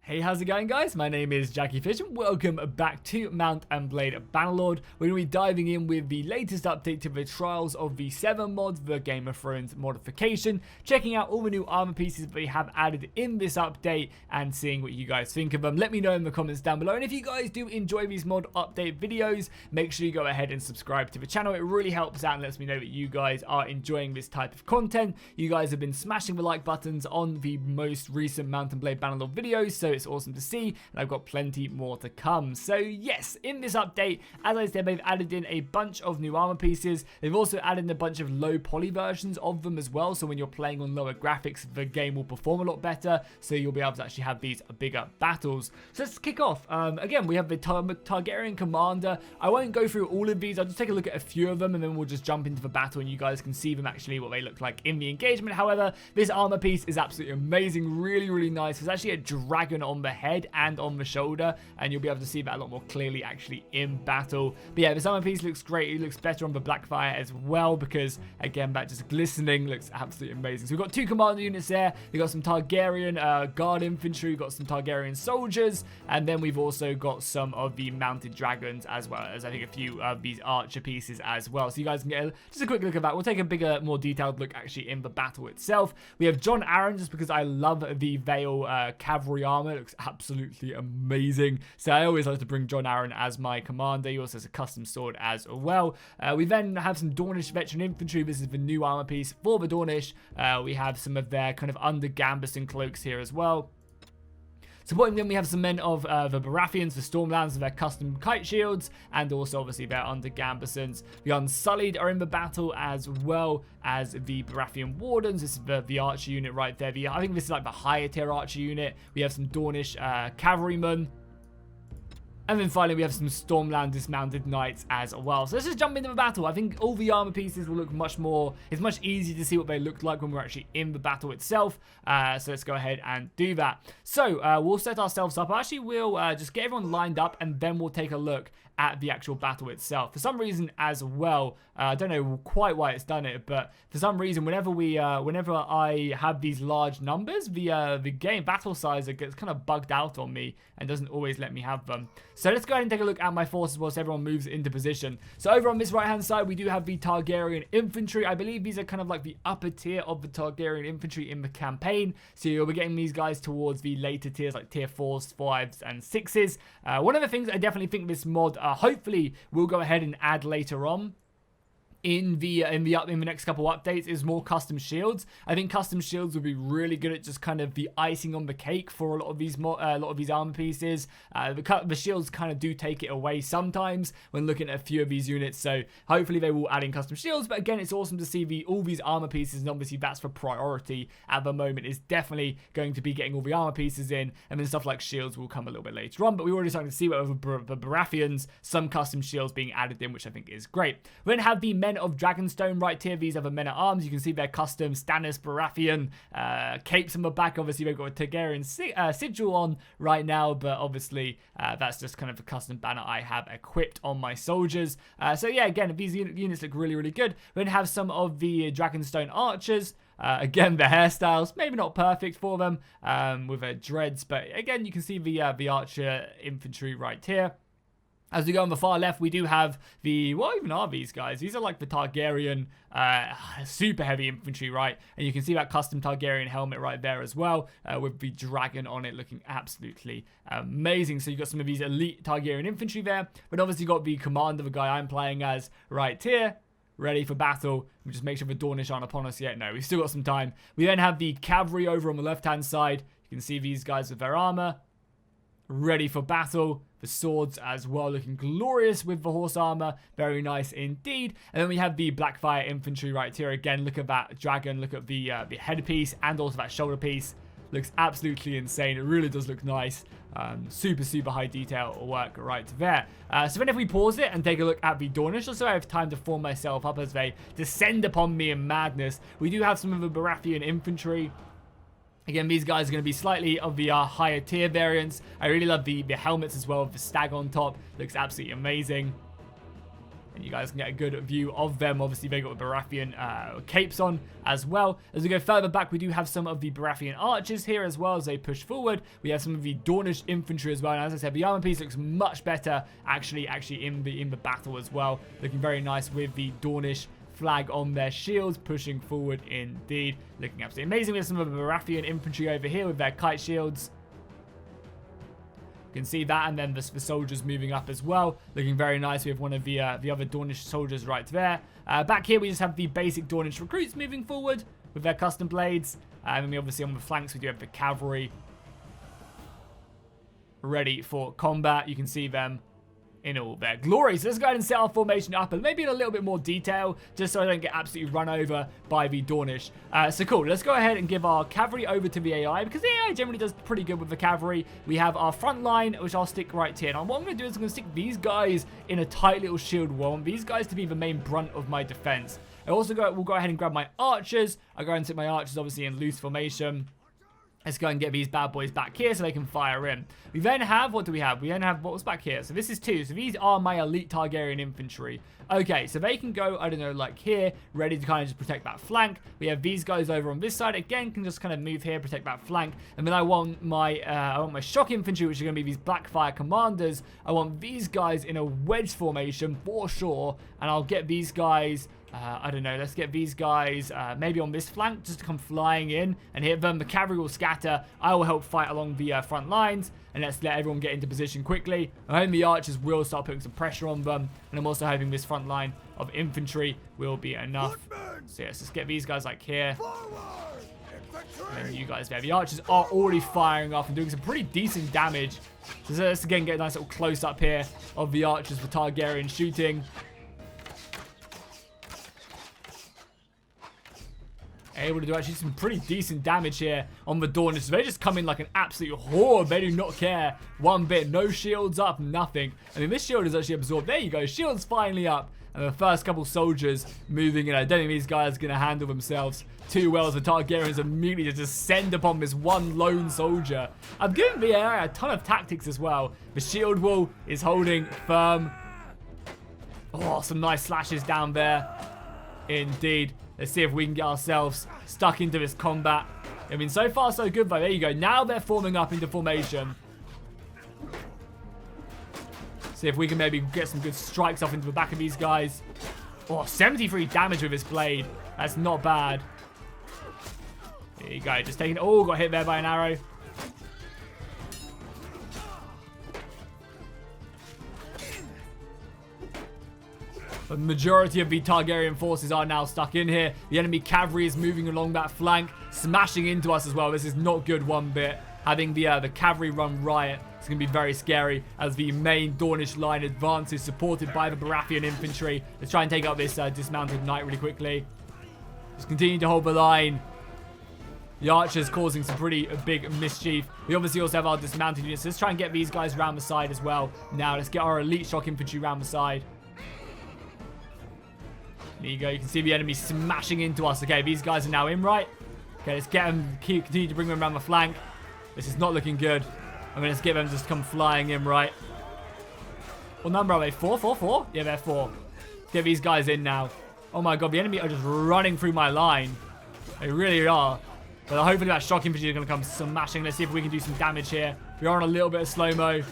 Hey, how's it going, guys? My name is Jackie Fish and welcome back to Mount Blade Bannerlord. We're going to be diving in with the latest update to the Trials of the 7 mods, the Game of Thrones modification, checking out all the new armor pieces that they have added in this update and seeing what you guys think of them. Let me know in the comments down below, and if you guys do enjoy these mod update videos, make sure you go ahead and subscribe to the channel. It really helps out and lets me know that you guys are enjoying this type of content. You guys have been smashing the like buttons on the most recent Mount Blade Bannerlord videos, so it's awesome to see, and I've got plenty more to come. So yes, in this update, as I said, they've added in a bunch of new armor pieces. They've also added in a bunch of low poly versions of them as well, so when you're playing on lower graphics, the game will perform a lot better, so you'll be able to actually have these bigger battles. So let's kick off. Again, we have the Targaryen Commander. I won't go through all of these, I'll just take a look at a few of them, and then we'll just jump into the battle, and you guys can see them actually, what they look like in the engagement. However, this armor piece is absolutely amazing, really nice. There's actually a dragon on the head and on the shoulder, and you'll be able to see that a lot more clearly actually in battle. But yeah, this armor piece looks great. It looks better on the Blackfire as well, because again, that just glistening looks absolutely amazing. So we've got two commander units there. We've got some Targaryen guard infantry, we've got some Targaryen soldiers, and then we've also got some of the mounted dragons, as well as I think a few of these archer pieces as well. So you guys can get just a quick look at that. We'll take a bigger, more detailed look actually in the battle itself. We have Jon Arryn, just because I love the Vale cavalry armor. It looks absolutely amazing. So I always like to bring Jon Arryn as my commander. He also has a custom sword as well. We then have some Dornish veteran infantry. This is the new armor piece for the Dornish. We have some of their kind of under Gambesson cloaks here as well. Supporting them, we have some men of the Baratheons, the Stormlands, with their custom kite shields, and also obviously their under Gambessons. The Unsullied are in the battle, as well as the Baratheon Wardens. This is the archer unit right there. I think this is like the higher tier archer unit. We have some Dornish cavalrymen. And then finally, we have some Stormland dismounted knights as well. So let's just jump into the battle. I think all the armor pieces will look much more... It's much easier to see what they look like when we're actually in the battle itself. So let's go ahead and do that. So we'll set ourselves up. Actually, we'll just get everyone lined up, and then we'll take a look at the actual battle itself. For some reason as well, I don't know quite why it's done it, but for some reason, whenever I have these large numbers, the game battle size gets kind of bugged out on me and doesn't always let me have them. So let's go ahead and take a look at my forces whilst everyone moves into position. So over on this right hand side, we do have the Targaryen Infantry. I believe these are kind of like the upper tier of the Targaryen Infantry in the campaign. So you'll be getting these guys towards the later tiers, like tier 4s, 5s, and 6s. One of the things I definitely think this mod hopefully we'll go ahead and add later on in the next couple updates is more custom shields. I think custom shields would be really good at just kind of the icing on the cake for a lot of these armor pieces. The shields kind of do take it away sometimes when looking at a few of these units, so hopefully they will add in custom shields. But again, it's awesome to see all these armor pieces, and obviously that's for priority at the moment, is definitely going to be getting all the armor pieces in, and then stuff like shields will come a little bit later on. But we're already starting to see with the Baratheons some custom shields being added in, which I think is great. We then have the men of Dragonstone right here. These are the men at arms. You can see their custom Stannis Baratheon capes on the back. Obviously, they've got a Targaryen sigil on right now, but obviously that's just kind of a custom banner I have equipped on my soldiers. So yeah, again, these units look really good. We then have some of the Dragonstone archers. Again, the hairstyles, maybe not perfect for them with their dreads, but again, you can see the archer infantry right here. As we go on the far left, we do have what even are these guys? These are like the Targaryen super heavy infantry, right? And you can see that custom Targaryen helmet right there as well, with the dragon on it, looking absolutely amazing. So you've got some of these elite Targaryen infantry there, but obviously you've got the commander, the guy I'm playing as right here, ready for battle. We just make sure the Dornish aren't upon us yet. No, we've still got some time. We then have the cavalry over on the left-hand side. You can see these guys with their armor, ready for battle. The swords as well, looking glorious with the horse armor. Very nice indeed. And then we have the Blackfire infantry right here. Again, look at that dragon. Look at the headpiece and also that shoulder piece. Looks absolutely insane. It really does look nice. Super high detail work right there. So then if we pause it and take a look at the Dornish, just so I have time to form myself up as they descend upon me in madness, we do have some of the Baratheon infantry. Again, these guys are going to be slightly of the higher tier variants. I really love the helmets as well, with the stag on top. Looks absolutely amazing. And you guys can get a good view of them. Obviously, they got the Baratheon capes on as well. As we go further back, we do have some of the Baratheon archers here as well as they push forward. We have some of the Dornish infantry as well. And as I said, the armor piece looks much better actually in the battle as well. Looking very nice with the Dornish flag on their shields, pushing forward indeed. Looking absolutely amazing. We have some of the Baratheon infantry over here with their kite shields. You can see that, and then the soldiers moving up as well, looking very nice. We have one of the other Dornish soldiers right there. Back here we just have the basic Dornish recruits moving forward with their custom blades, and then we obviously on the flanks we do have the cavalry ready for combat. You can see them in all their glory. So let's go ahead and set our formation up, and maybe in a little bit more detail, just so I don't get absolutely run over by the Dornish. So cool, let's go ahead and give our cavalry over to the AI, because the AI generally does pretty good with the cavalry. We have our front line, which I'll stick right here. Now what I'm going to do is I'm going to stick these guys in a tight little shield wall. I want these guys to be the main brunt of my defense. We'll go ahead and grab my archers. I'll go ahead and stick my archers obviously in loose formation. Let's go and get these bad boys back here so they can fire in. We then have, what do we have? We then have, what was back here? So this is 2. So these are my elite Targaryen infantry. Okay, so they can go, I don't know, like here, ready to kind of just protect that flank. We have these guys over on this side. Again, can just kind of move here, protect that flank. And then I want my shock infantry, which are going to be these Blackfire commanders. I want these guys in a wedge formation for sure. And I'll get these guys... I don't know, let's get these guys maybe on this flank just to come flying in and hit them. The cavalry will scatter. I will help fight along the front lines, and let's let everyone get into position quickly. I'm hoping the archers will start putting some pressure on them, and I'm also hoping this front line of infantry will be enough. So yes, let's get these guys like here. And then you guys there. The archers are already firing off and doing some pretty decent damage. So let's again get a nice little close-up here of the archers for Targaryen shooting. Able to do actually some pretty decent damage here on the Dornish. So they just come in like an absolute horde. They do not care one bit. No shields up, nothing. I mean, this shield is actually absorbed. There you go. Shield's finally up. And the first couple soldiers moving in. I don't think these guys are going to handle themselves too well as the Targaryens immediately just descend upon this one lone soldier. I've given the AI a ton of tactics as well. The shield wall is holding firm. Oh, some nice slashes down there. Indeed. Let's see if we can get ourselves stuck into this combat. I mean, so far so good, though. There you go. Now they're forming up into formation. See if we can maybe get some good strikes off into the back of these guys. Oh, 73 damage with this blade. That's not bad. There you go. Just taking... Oh, got hit there by an arrow. The majority of the Targaryen forces are now stuck in here. The enemy cavalry is moving along that flank, smashing into us as well. This is not good one bit. Having the cavalry run riot is going to be very scary as the main Dornish line advances, supported by the Baratheon infantry. Let's try and take out this dismounted knight really quickly. Just continue to hold the line. The archers causing some pretty big mischief. We obviously also have our dismounted units. So let's try and get these guys around the side as well. Now let's get our elite shock infantry around the side. There you go. You can see the enemy smashing into us. Okay, these guys are now in, right? Okay, let's get them, continue to bring them around the flank. This is not looking good. I mean, let's get them just come flying in, right? What number are they? 4? 4? 4? Yeah, they're 4. Let's get these guys in now. Oh my god, the enemy are just running through my line. They really are. But hopefully that shock infantry is going to come smashing. Let's see if we can do some damage here. We are on a little bit of slow-mo.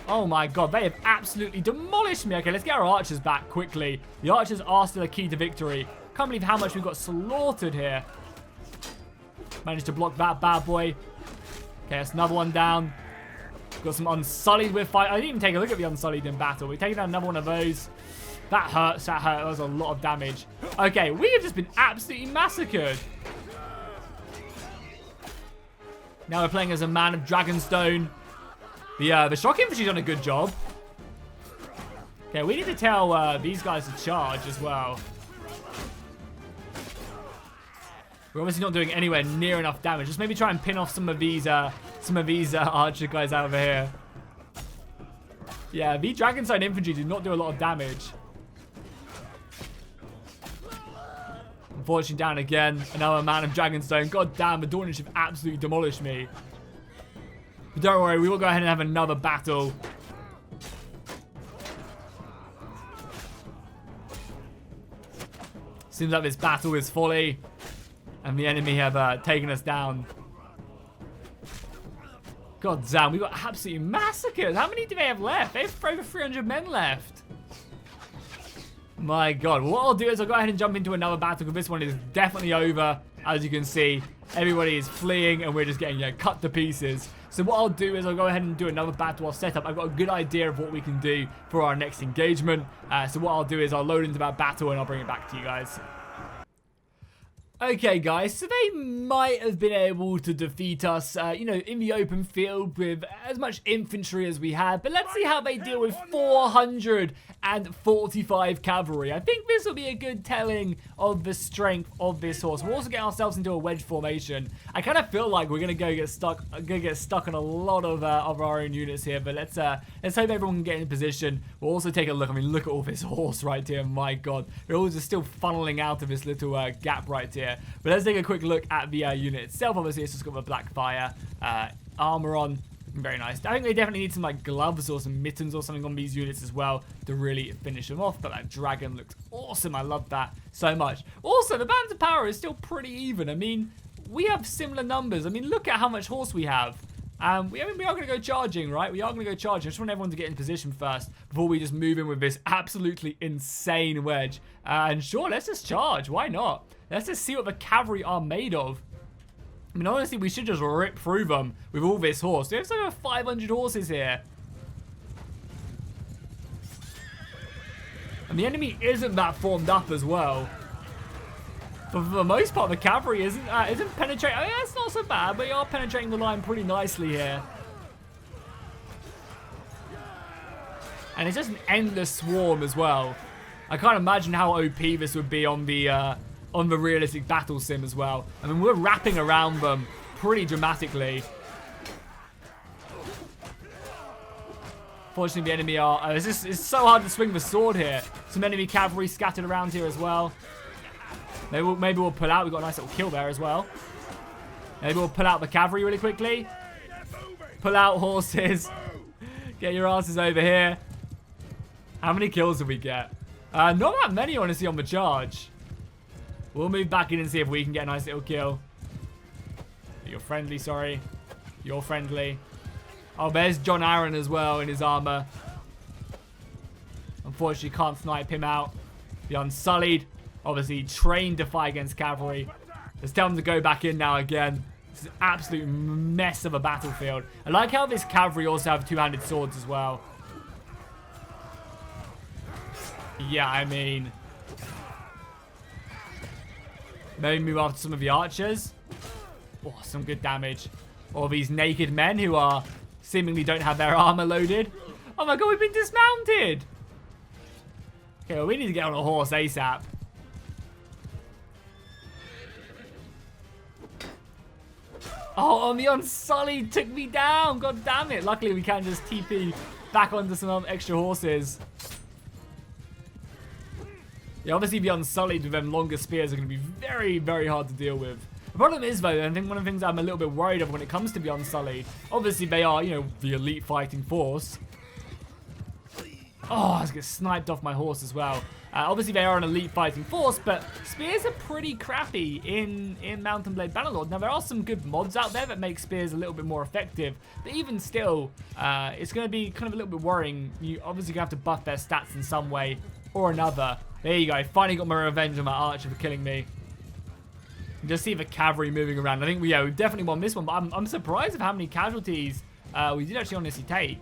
Oh my god, they have absolutely demolished me. Okay, let's get our archers back quickly. The archers are still a key to victory. Can't believe how much we've got slaughtered here. Managed to block that bad boy. Okay, that's another one down. Got some Unsullied with fight. I didn't even take a look at the Unsullied in battle. We're taking down another one of those. That hurts, that hurt. That was a lot of damage. Okay, we have just been absolutely massacred. Now we're playing as a man of Dragonstone. The shock infantry's done a good job. Okay, we need to tell these guys to charge as well. We're obviously not doing anywhere near enough damage. Just maybe try and pin off some of these archer guys over here. Yeah, the Dragonstone infantry do not do a lot of damage. Unfortunately, down again. Another man of Dragonstone. God damn, the Dornish have absolutely demolished me. But don't worry, we will go ahead and have another battle. Seems like this battle is folly, and the enemy have taken us down. God damn, we got absolutely massacred. How many do they have left? They have over 300 men left. My God. What I'll do is I'll go ahead and jump into another battle because this one is definitely over. As you can see, everybody is fleeing and we're just getting cut to pieces. So what I'll do is I'll go ahead and do another battle. I'll set up. I've got a good idea of what we can do for our next engagement. So what I'll do is I'll load into that battle and I'll bring it back to you guys. Okay, guys, so they might have been able to defeat us, you know, in the open field with as much infantry as we had. But let's see how they deal with 445 cavalry. I think this will be a good telling of the strength of this horse. We'll also get ourselves into a wedge formation. I kind of feel like we're gonna get stuck on a lot of our own units here. But let's hope everyone can get in position. We'll also take a look. I mean, look at all this horse right here. My God, they're all just still funneling out of this little gap right here. But let's take a quick look at the unit itself. Obviously, it's just got the black fire armor on. Very nice. I think they definitely need some like gloves or some mittens or something on these units as well to really finish them off. But that dragon looks awesome. I love that so much. Also, the balance of power is still pretty even. I mean, we have similar numbers. I mean, look at how much horse we have. We are going to go charging, right? We are going to go charging. I just want everyone to get in position first before we just move in with this absolutely insane wedge. And sure, let's just charge. Why not? Let's just see what the cavalry are made of. I mean, honestly, we should just rip through them with all this horse. We have over 500 horses here. And the enemy isn't that formed up as well. But for the most part, the cavalry isn't penetrating. I mean, that's not so bad, but they are penetrating the line pretty nicely here. And it's just an endless swarm as well. I can't imagine how OP this would be on the realistic battle sim as well. I mean, we're wrapping around them pretty dramatically. Fortunately, the enemy are... it's so hard to swing the sword here. Some enemy cavalry scattered around here as well. Maybe we'll pull out. We've got a nice little kill there as well. Maybe we'll pull out the cavalry really quickly. Pull out horses. Get your asses over here. How many kills did we get? Not that many, honestly, on the charge. We'll move back in and see if we can get a nice little kill. You're friendly, sorry. You're friendly. Oh, there's John Aaron as well in his armor. Unfortunately, can't snipe him out. The Unsullied, obviously trained to fight against cavalry. Let's tell him to go back in now again. This is an absolute mess of a battlefield. I like how this cavalry also have two-handed swords as well. Yeah, I mean... maybe move after some of the archers. Oh, some good damage. Or these naked men who are seemingly don't have their armor loaded. Oh my God, we've been dismounted. Okay, well, we need to get on a horse ASAP. Oh, and the Unsullied took me down. God damn it. Luckily, we can just TP back onto some extra horses. Yeah, obviously the Unsullied with them longer spears are going to be very, very hard to deal with. The problem is, though, I think one of the things I'm a little bit worried of when it comes to the Unsullied, obviously they are, you know, the elite fighting force. Oh, I was getting sniped off my horse as well. Obviously they are an elite fighting force, but spears are pretty crappy in Mount Blade Bannerlord. Now, there are some good mods out there that make spears a little bit more effective, but even still, it's going to be kind of a little bit worrying. You obviously have to buff their stats in some way or another. There you go. Finally got my revenge on my archer for killing me. Just see the cavalry moving around. I think we definitely won this one, but I'm surprised of how many casualties we did actually honestly take.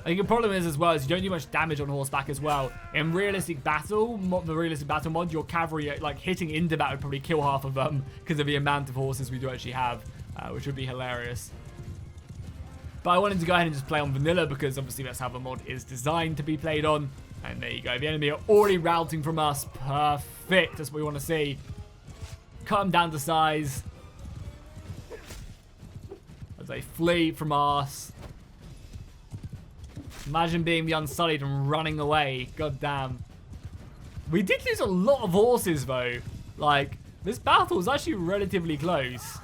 I think the problem is as well is you don't do much damage on horseback as well. In realistic battle, the realistic battle mod, your cavalry like hitting into that would probably kill half of them because of the amount of horses we do actually have, which would be hilarious. But I wanted to go ahead and just play on vanilla because obviously that's how the mod is designed to be played on. And there you go. The enemy are already routing from us. Perfect. That's what we want to see. Cut them down to size. As they flee from us. Imagine being the Unsullied and running away. God damn. We did lose a lot of horses though. Like, this battle was actually relatively close.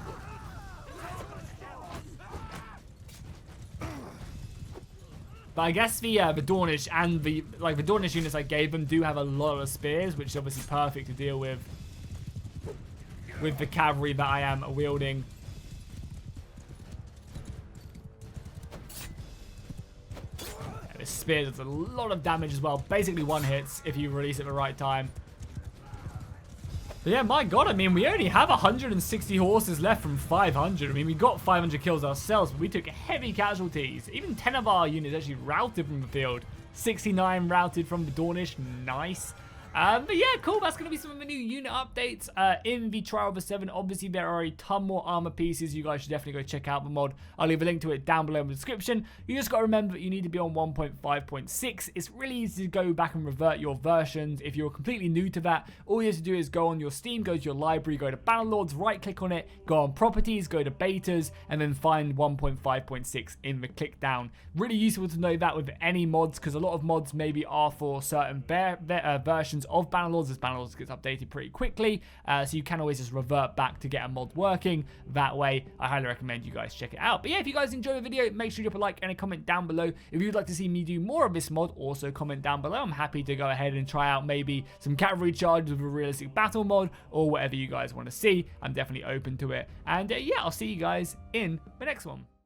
But I guess the Dornish and the Dornish units I gave them do have a lot of spears, which is obviously perfect to deal with the cavalry that I am wielding. Yeah, the spears does a lot of damage as well. Basically one hits if you release it at the right time. But yeah, my god, I mean, we only have 160 horses left from 500. I mean, we got 500 kills ourselves, but we took heavy casualties. Even 10 of our units actually routed from the field. 69 routed from the Dornish. Nice. But yeah, cool. That's going to be some of the new unit updates in the Trial of the 7. Obviously, there are a ton more armor pieces. You guys should definitely go check out the mod. I'll leave a link to it down below in the description. You just got to remember that you need to be on 1.5.6. It's really easy to go back and revert your versions. If you're completely new to that, all you have to do is go on your Steam, go to your library, go to Bannerlords, right-click on it, go on Properties, go to Betas, and then find 1.5.6 in the click down. Really useful to know that with any mods, because a lot of mods maybe are for certain versions of Bannerlords, as Bannerlords gets updated pretty quickly, so you can always just revert back to get a mod working that way. I highly recommend you guys check it out. But yeah, if you guys enjoy the video, make sure you drop a like and a comment down below. If you'd like to see me do more of this mod, also comment down below. I'm happy to go ahead and try out maybe some cavalry charges with a realistic battle mod, or whatever you guys want to see. I'm definitely open to it. And yeah, I'll see you guys in the next one.